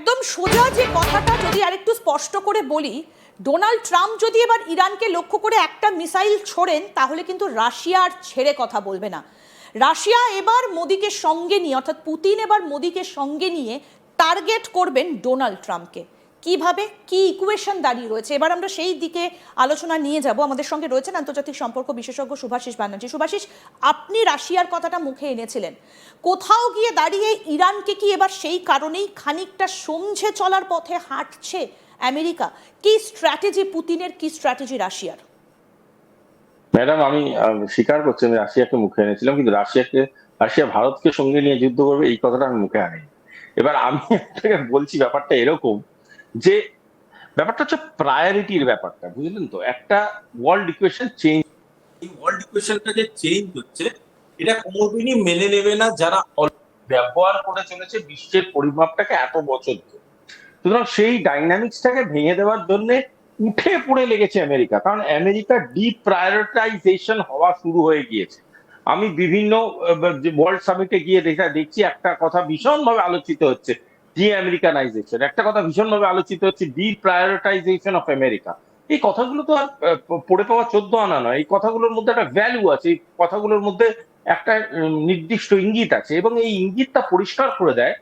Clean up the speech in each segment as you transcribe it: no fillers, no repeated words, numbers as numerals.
একদম সোজা যে কথাটা যদি আরেকটু স্পষ্ট করে বলি, ডোনাল্ড ট্রাম্প যদি এবার ইরানকে লক্ষ্য করে একটা মিসাইল ছোড়েন তাহলে কিন্তু রাশিয়া আর ছেড়ে কথা বলবে না। রাশিয়া এবার মোদিকে সঙ্গে নিয়ে, অর্থাৎ পুতিন এবার মোদিকে সঙ্গে নিয়ে টার্গেট করবেন ডোনাল্ড ট্রাম্পকে। কিভাবে, কি ইকুয়েশন দাঁড়িয়ে রয়েছে, এবার আমরা সেই দিকে আলোচনা নিয়ে যাব। আমাদের সঙ্গে রয়েছেন আন্তর্জাতিক সম্পর্ক বিশেষজ্ঞ শুভাশিস ব্যানার্জি। শুভাশিস, আপনি রাশিয়ার কথাটা মুখে এনেছিলেন, কোথাও গিয়ে দাঁড়িয়ে ইরানকে কি এবার সেই কারণেই খানিকটা সমঝে চলার পথে হাঁটছে আমেরিকা? কি স্ট্র্যাটেজি পুতিনের, কি স্ট্র্যাটেজি রাশিয়ার? ম্যাডাম, আমি স্বীকার করছি আমি রাশিয়াকে মুখে এনেছিলাম, কিন্তু রাশিয়া ভারতকে সঙ্গে নিয়ে যুদ্ধ করবে এই কথাটা আমি মুখে আনিনি। এবার আমি আপনাকে বলছি ব্যাপারটা এরকম যে ব্যাপারটা হচ্ছে প্রায়োরিটির ব্যাপারটা, বুঝলেন তো? একটা ওয়ার্ল্ড ইকুয়েশন চেঞ্জ, এই ওয়ার্ল্ড ইকুয়েশনটা যে চেঞ্জ হচ্ছে এটা কোনোদিনই মেনে নেবে না যারা ব্যবহার করে চলেছে বিশ্বের পরিমাপটাকে এত বছর ধরে। সুতরাং সেই ডাইনামিক্সটাকে ভেঙে দেওয়ার জন্য উঠে পড়ে লেগেছে আমেরিকা, কারণ আমেরিকা ডিপ্রায়োরিটাইজেশন হওয়া শুরু হয়ে গিয়েছে। আমি বিভিন্ন ওয়ার্ল্ড সামিটে গিয়ে দেখছি একটা কথা ভীষণভাবে আলোচিত হচ্ছে, ডি আমেরিকানাইজেশন। একটা কথা ভীষণভাবে আলোচিত হচ্ছে, ডিপ্রায়োরিটাইজেশন অফ আমেরিকা। এই কথাগুলো তো আর পড়ে পাওয়া 14 আনা নয়। এই কথাগুলোর মধ্যে একটা ভ্যালু আছে, এই কথাগুলোর মধ্যে একটা নির্দিষ্ট ইঙ্গিত আছে, এবং এই ইঙ্গিতটা পরিষ্কার করে দেয়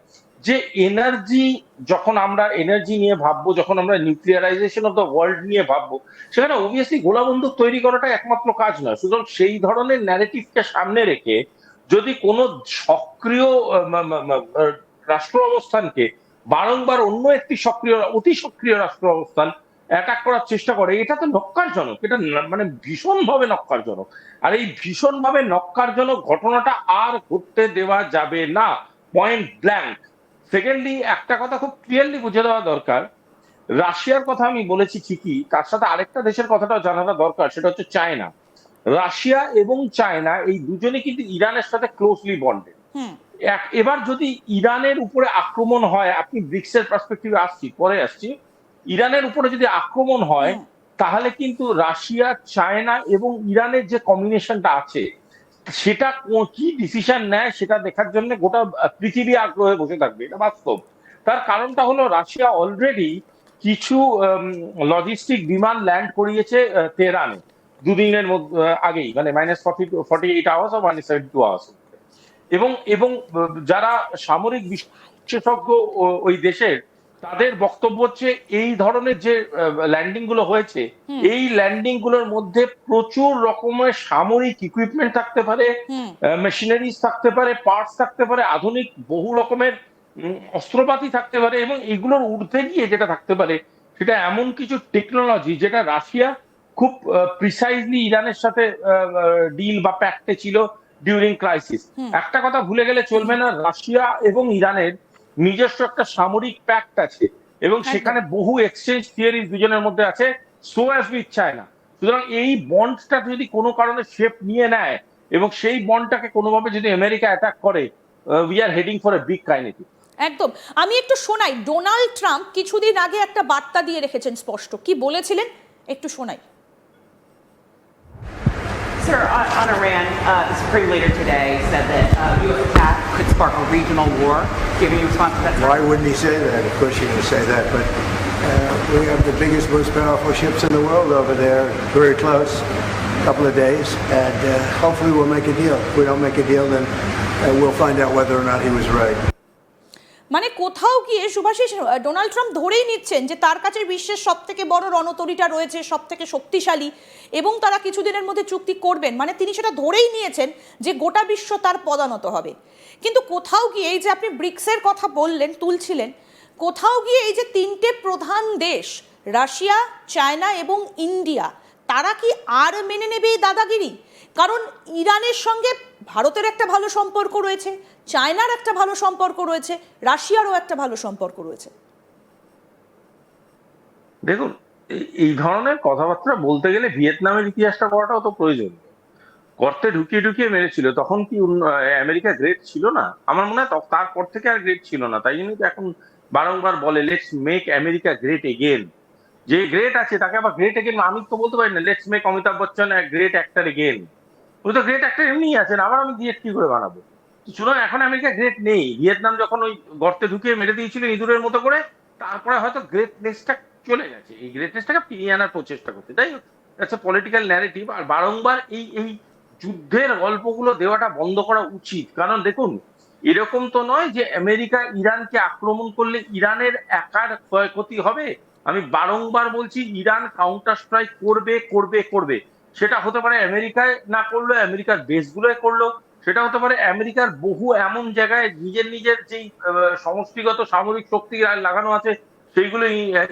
যে এনার্জি, যখন আমরা এনার্জি নিয়ে ভাববো, যখন আমরা নিউক্লিয়ারাইজেশন অফ দ্য ওয়ার্ল্ড নিয়ে ভাববো, সেখানে অবভিয়াসলি গোলা বন্দুক তৈরি করাটা একমাত্র কাজ নয়। সুতরাং সেই ধরনের ন্যারেটিভকে সামনে রেখে যদি কোনো সক্রিয় রাষ্ট্র অবস্থানকে বারংবার অন্য একটি অতি সক্রিয় রাষ্ট্র অবস্থান অ্যাটাক করার চেষ্টা করে, এটা তো নক্কারজনক। এটা মানে ভীষণভাবে নক্কারজনক। আর এই ভীষণভাবে নক্কারজনক ঘটনাটা আর ঘটতে দেওয়া যাবে না, পয়েন্ট ব্ল্যাঙ্ক। সেকেন্ডলি, একটা কথা খুব ক্লিয়ারলি বুঝে দেওয়া দরকার, রাশিয়ার কথা আমি বলেছি ঠিকই, তার সাথে আরেকটা দেশের কথাটাও জানাটা দরকার, সেটা হচ্ছে চায়না। রাশিয়া এবং চায়না এই দুজনে কিন্তু ইরানের সাথে ক্লোজলি বন্ডেড। এবার যদি ইরানের উপরে আক্রমণ হয়, আপনি ব্রিক্সের পার্সপেক্টিভে পরে আসছি, ইরানের উপরে যদি আক্রমণ হয় তাহলে কিন্তু রাশিয়া, চায়না এবং ইরানের যে কম্বিনেশনটা আছে সেটা কি ডিসিশন নেয় সেটা দেখার জন্য গোটা পৃথিবী আগ্রহে বসে থাকবে, এটা বাস্তব। তার কারণটা হলো রাশিয়া অলরেডি কিছু লজিস্টিক বিমান ল্যান্ড করিয়েছে তেহরানে দুদিনের মধ্যে, আগেই, মানে -48 আওয়ার্স বা -72 আওয়ার্স। এবং এবং যারা সামরিক বিশেষজ্ঞ ওই দেশের, তাদের বক্তব্য হচ্ছে এই ধরনের যে ল্যান্ডিং গুলো হয়েছে, এই ল্যান্ডিং গুলোর মধ্যে প্রচুর রকমের সামরিক ইকুইপমেন্ট থাকতে পারে, মেশিনারিজ থাকতে পারে, পার্টস থাকতে পারে, আধুনিক বহু রকমের অস্ত্রপাতি থাকতে পারে, এবং এগুলোর ঊর্ধ্বে গিয়ে যেটা থাকতে পারে সেটা এমন কিছু টেকনোলজি যেটা রাশিয়া খুব প্রিসাইজলি ইরানের সাথে ডিল বা প্যাক্টে ছিল ডিউরিং ক্রাইসিস। একটা কথা ভুলে গেলে চলবে না, রাশিয়া এবং ইরানের নিজস্ব একটা সামরিক প্যাক্ট আছে, এবং সেখানে বহু এক্সচেঞ্জ থিওরি দুজনের মধ্যে আছে, সো অ্যাজ উইথ চায়না। সুতরাং এই বন্ডটা যদি কোনো কারণে শেপ নিয়ে নেয় এবং সেই বন্ডটাকে কোনোভাবে যদি আমেরিকা অ্যাটাক করে, we are heading for a big kinetic. একদম। আমি একটু শোনাই, ডোনাল্ড ট্রাম্প কিছুদিন আগে একটা বার্তা দিয়ে রেখেছেন স্পষ্ট, কি বলেছিলেন একটু শোনাই। Sir, on Iran, the Supreme Leader today said that U.S. attack could spark a regional war. Giving you response to that? Why wouldn't he say that? Of course he can say that, but we have the biggest, most powerful ships in the world over there, very close, a couple of days, and hopefully we'll make a deal. If we don't make a deal, then we'll find out whether or not he was right. মানে কোথাও গিয়ে Shubhashis, Donald Trump ধরেই নিচ্ছেন যে তার কাছে বিশ্বের সব থেকে বড় রণতরীটা রয়েছে, সব থেকে শক্তিশালী, এবং তারা কিছুদিনের মধ্যে চুক্তি করবেন। মানে তিনি সেটা ধরেই নিয়েছেন যে গোটা বিশ্ব তার পদানত হবে। কিন্তু কোথাও গিয়ে এই যে আপনি ব্রিক্সের কথা বললেন, তুলছিলেন, কোথাও গিয়ে এই যে তিনটে প্রধান দেশ রাশিয়া, চায়না এবং ইন্ডিয়া, তারা কি আর মেনে নেবে এই দাদাগিরি? কারণ ইরানের সঙ্গে ভারতের একটা ভালো সম্পর্ক রয়েছে, চায়নার একটা ভালো সম্পর্ক রয়েছে, রাশিয়ারও একটা ভালো সম্পর্ক রয়েছে। দেখুন, এই ধরনের কথাবার্তা বলতে গেলে ভিয়েতনামের ইতিহাসটা করাটাও তো প্রয়োজন। গর্তে ঢুকিয়ে ঢুকিয়ে মেরেছিল, তখন কি আমেরিকা গ্রেট ছিল না? আমার মনে হয় তারপর থেকে আর গ্রেট ছিল না। তাই জন্যই তো এখন বারংবার বলে let's make America great again. যে গ্রেট আছে তাকে আবার গ্রেট এগেন আমি তো বলতে পারি না, let's make Amitabh Bachchan great actor again. উনি তো গ্রেট অ্যাক্টর এমনিই আছেন, আবার আমি গ্রেট কি করে বানাবো? সুতরাং এখন আমেরিকা গ্রেট নেই। ভিয়েতনাম যখন ওই গর্তে ঢুকিয়ে মেরে দিয়েছিল ইঁদুরের মতো করে, তারপরে হয়তো গ্রেটনেসটা চলে গেছে। এই গ্রেটনেসটাকে ফিরিয়ে আনার প্রচেষ্টা করছে, তাই দ্যাটস এ পলিটিক্যাল ন্যারেটিভ। আর বারংবার এই যুদ্ধের গল্পগুলো দেওয়াটা বন্ধ করা উচিত। কারণ দেখুন, এরকম তো নয় যে আমেরিকা ইরানকে আক্রমণ করলে ইরানের একার ক্ষয়ক্ষতি হবে। আমি বারংবার বলছি, ইরান কাউন্টার স্ট্রাইক করবে করবে করবে। সেটা হতে পারে আমেরিকায় না করলো, আমেরিকার বেসগুলোয় করলো, সেটা হতে পারে আমেরিকার বহু এমন জায়গায় নিজের নিজের যেই সমষ্টিগত সামরিক শক্তি লাগানো আছে সেইগুলো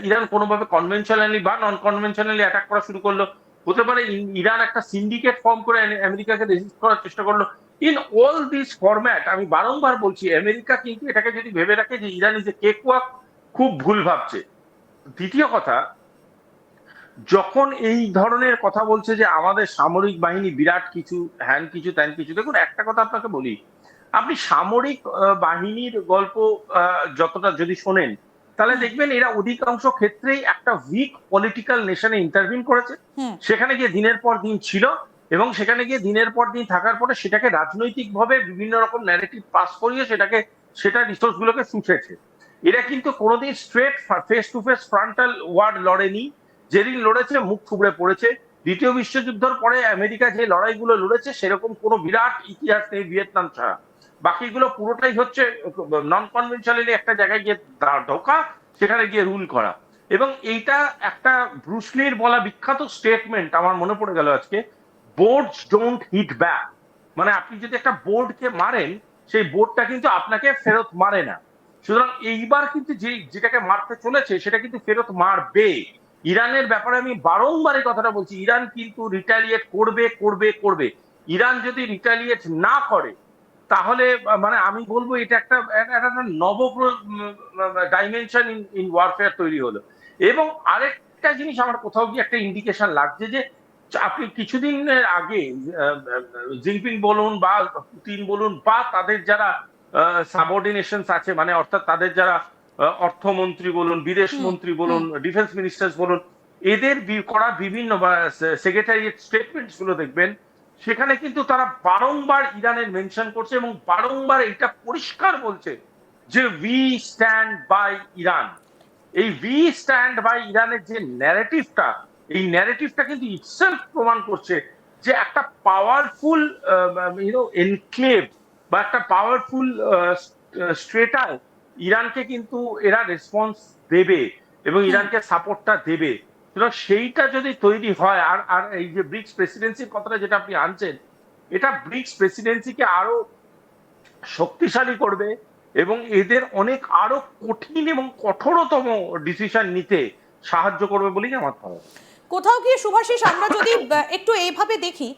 ইরান কোনোভাবে কনভেনশনালি বা নন কনভেনশনালি অ্যাটাক করা শুরু করলো। হতে পারে ইরান একটা সিন্ডিকেট ফর্ম করে আমেরিকাকে রেজিস্ট করার চেষ্টা করলো। ইন অল দিস ফরম্যাট আমি বারংবার বলছি, আমেরিকা কিন্তু এটাকে যদি ভেবে রাখে যে Iran is a cake walk, খুব ভুল ভাবছে। দ্বিতীয় কথা, যখন এই ধরনের কথা বলছে যে আমাদের সামরিক বাহিনী বিরাট কিছু, হ্যান কিছু ত্যান কিছু, দেখুন একটা কথা আপনাকে বলি, আপনি সামরিক বাহিনীর গল্প যতটা যদি শোনেন, তাহলে দেখবেন এরা অধিকাংশ ক্ষেত্রেই একটা উইক পলিটিক্যাল নেশনে ইন্টারভিন করেছে, সেখানে গিয়ে দিনের পর দিন ছিল, এবং সেখানে গিয়ে দিনের পর দিন থাকার পরে সেটাকে রাজনৈতিকভাবে বিভিন্ন রকম ন্যারেটিভ পাস করিয়ে সেটা রিসোর্স গুলোকে শুষেছে। এরা কিন্তু কোনোদিন straight face to face frontal war লড়েনি। যেদিন লড়েছে মুখ থুবড়ে পড়েছে। দ্বিতীয় বিশ্বযুদ্ধের পরে আমেরিকা যে লড়াইগুলো লড়েছে সেরকম কোনো বিরাট ইতিহাস নেই ভিয়েতনাম ছাড়া। বাকিগুলো পুরোটাই হচ্ছে নন কনভেনশনালি একটা জায়গায় গিয়ে ঢোকা, সেখানে গিয়ে রুল করা। এবং এইটা একটা ব্রুসলির বলা বিখ্যাত স্টেটমেন্ট আমার মনে পড়ে গেল আজকে, বোর্ডস ডোন্ট হিট ব্যাক। মানে আপনি যদি একটা বোর্ডকে মারেন, সেই বোর্ডটা কিন্তু আপনাকে ফেরত মারে না। সুতরাং এইবার কিন্তু যেটাকে মারতে চলেছে সেটা কিন্তু ফেরত মারবে। ইরানের ব্যাপারে আমি বারংবার এই কথাটা বলছি, ইরান কিন্তু রিটালিয়েট করবে করবে করবে। ইরান যদি রিটালিয়েট না করে, তাহলে মানে আমি বলবো এটা একটা নব ডাইমেনশন ইন ওয়ারফেয়ার তৈরি হলো। এবং আরেকটা জিনিস আমার কোথাও গিয়ে একটা ইন্ডিকেশন লাগছে যে আপনি কিছুদিনের আগে জিনপিং বলুন বা পুতিন বলুন বা তাদের যারা সাবঅর্ডিনেশনস আছে, মানে অর্থাৎ তাদের যারা অর্থমন্ত্রী বলুন, বিদেশ মন্ত্রী বলুন, ডিফেন্স মিনিস্টার্স বলুন, এদের করা বিভিন্ন সেক্রেটারিয়েট স্টেটমেন্টস গুলো দেখবেন, সেখানে কিন্তু তারা বারংবার ইরানের মেনশন করছে এবং বারংবার এটা পরিষ্কার বলছে যে উই স্ট্যান্ড বাই ইরান। এই উই স্ট্যান্ড বাই ইরানের যে ন্যারেটিভটা, এই ন্যারেটিভটা কিন্তু ইটসেলফ প্রমাণ করছে যে একটা পাওয়ারফুল এনক্লেভ বা একটা পাওয়ারফুল স্ট্রেটায় ইরানকে কিন্তু এরা রেসপন্স দেবে এবং ইরানকে সাপোর্টটা দেবে। সুতরাং সেইটা যদি তৈরি হয়, আর আর এই যে ব্রিক্স প্রেসিডেন্সির কথাটা যেটা আপনি আনছেন, এটা ব্রিক্স প্রেসিডেন্সিকে আরো শক্তিশালী করবে এবং এদের অনেক আরো কঠিন এবং কঠোরতম ডিসিশন নিতে সাহায্য করবে বলেই আমার ধারণা। কোথাও গিয়ে শুভাশিস আমরা যদি একটু এইভাবে দেখি